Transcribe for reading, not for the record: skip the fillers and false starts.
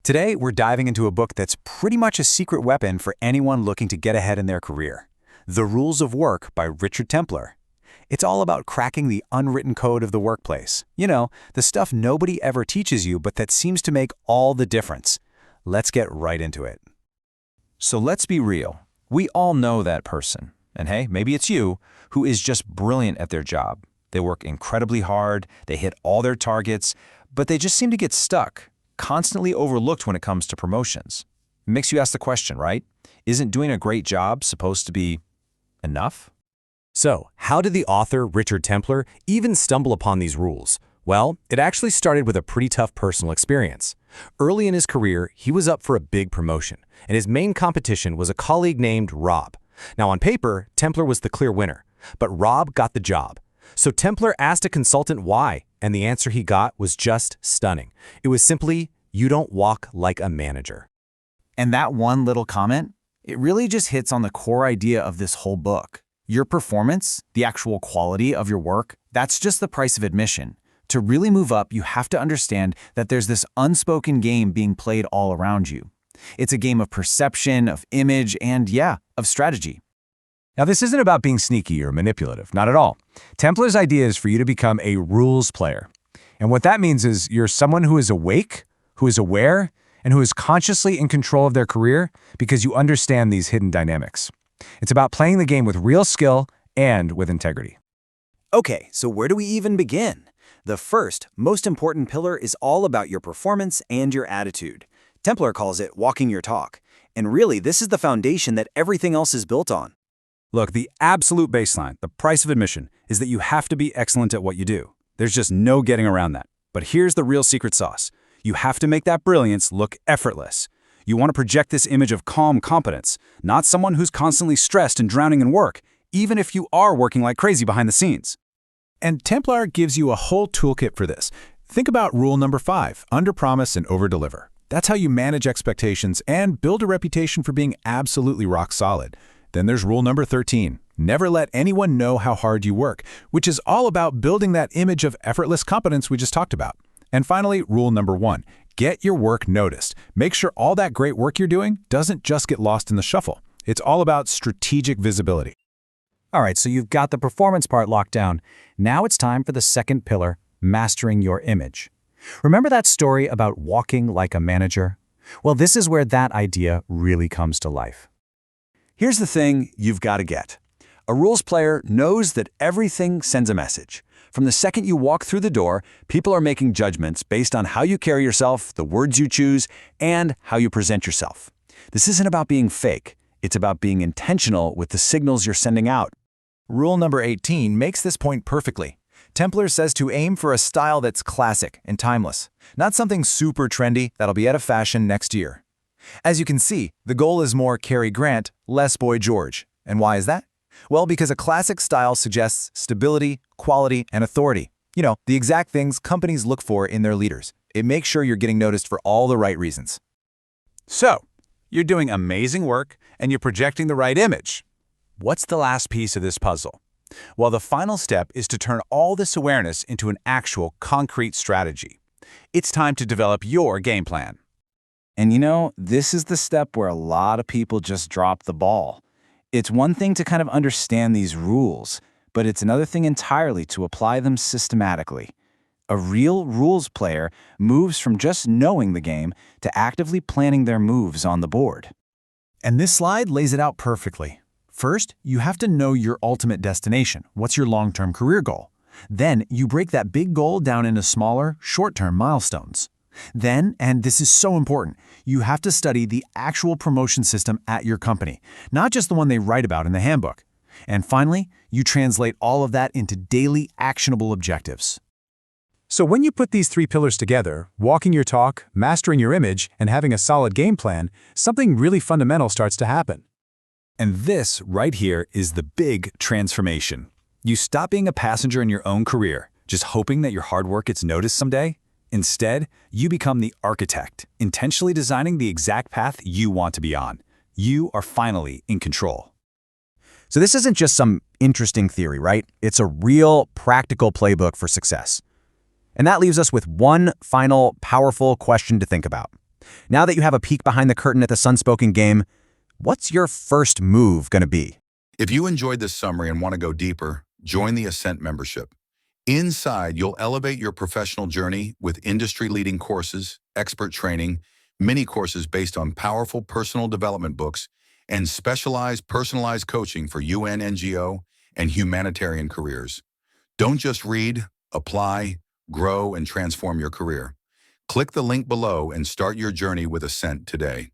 Today, we're diving into a book that's pretty much a secret weapon for anyone looking to get ahead in their career. The Rules of Work by Richard Templar. It's all about cracking the unwritten code of the workplace. You know, the stuff nobody ever teaches you, but that seems to make all the difference. Let's get right into it. So let's be real. We all know that person, and hey, maybe it's you, who is just brilliant at their job. They work incredibly hard, they hit all their targets, but they just seem to get stuck, constantly overlooked when it comes to promotions. It makes you ask the question, right? Isn't doing a great job supposed to be enough? So, how did the author, Richard Templar, even stumble upon these rules? Well, it actually started with a pretty tough personal experience. Early in his career, he was up for a big promotion, and his main competition was a colleague named Rob. Now, on paper, Templar was the clear winner, but Rob got the job. So Templar asked a consultant why, and the answer he got was just stunning. It was simply, "You don't walk like a manager." And that one little comment, it really just hits on the core idea of this whole book. Your performance, the actual quality of your work, that's just the price of admission. To really move up, you have to understand that there's this unspoken game being played all around you. It's a game of perception, of image, and yeah, of strategy. Now, this isn't about being sneaky or manipulative, not at all. Templar's idea is for you to become a rules player. And what that means is you're someone who is awake, who is aware, and who is consciously in control of their career because you understand these hidden dynamics. It's about playing the game with real skill and with integrity. Okay, so where do we even begin? The first, most important pillar is all about your performance and your attitude. Templar calls it walking your talk. And really, this is the foundation that everything else is built on. Look, the absolute baseline, the price of admission, is that you have to be excellent at what you do. There's just no getting around that. But here's the real secret sauce. You have to make that brilliance look effortless. You want to project this image of calm competence, not someone who's constantly stressed and drowning in work, even if you are working like crazy behind the scenes. And Templar gives you a whole toolkit for this. Think about rule number 5, underpromise and overdeliver. That's how you manage expectations and build a reputation for being absolutely rock solid. Then there's rule number 13, never let anyone know how hard you work, which is all about building that image of effortless competence we just talked about. And finally, rule number 1, get your work noticed. Make sure all that great work you're doing doesn't just get lost in the shuffle. It's all about strategic visibility. All right, so you've got the performance part locked down. Now it's time for the second pillar, mastering your image. Remember that story about walking like a manager? Well, this is where that idea really comes to life. Here's the thing you've got to get. A rules player knows that everything sends a message. From the second you walk through the door, people are making judgments based on how you carry yourself, the words you choose, and how you present yourself. This isn't about being fake. It's about being intentional with the signals you're sending out. Rule number 18 makes this point perfectly. Templar says to aim for a style that's classic and timeless, not something super trendy that'll be out of fashion next year. As you can see, the goal is more Cary Grant, less Boy George. And why is that? Well, because a classic style suggests stability, quality, and authority. You know, the exact things companies look for in their leaders. It makes sure you're getting noticed for all the right reasons. So, you're doing amazing work and you're projecting the right image. What's the last piece of this puzzle? Well, the final step is to turn all this awareness into an actual concrete strategy. It's time to develop your game plan. And you know, this is the step where a lot of people just drop the ball. It's one thing to kind of understand these rules, but it's another thing entirely to apply them systematically. A real rules player moves from just knowing the game to actively planning their moves on the board. And this slide lays it out perfectly. First, you have to know your ultimate destination. What's your long-term career goal? Then, you break that big goal down into smaller, short-term milestones. Then, and this is so important, you have to study the actual promotion system at your company, not just the one they write about in the handbook. And finally, you translate all of that into daily actionable objectives. So when you put these 3 pillars together, walking your talk, mastering your image, and having a solid game plan, something really fundamental starts to happen. And this right here is the big transformation. You stop being a passenger in your own career, just hoping that your hard work gets noticed someday. Instead, you become the architect, intentionally designing the exact path you want to be on. You are finally in control. So this isn't just some interesting theory, right? It's a real, practical playbook for success. And that leaves us with one final, powerful question to think about. Now that you have a peek behind the curtain at the Sunspoken game, what's your first move going to be? If you enjoyed this summary and want to go deeper, join the Ascent membership. Inside, you'll elevate your professional journey with industry-leading courses, expert training, mini courses based on powerful personal development books, and specialized personalized coaching for UN, NGO, and humanitarian careers. Don't just read, apply, grow, and transform your career. Click the link below and start your journey with Ascent today.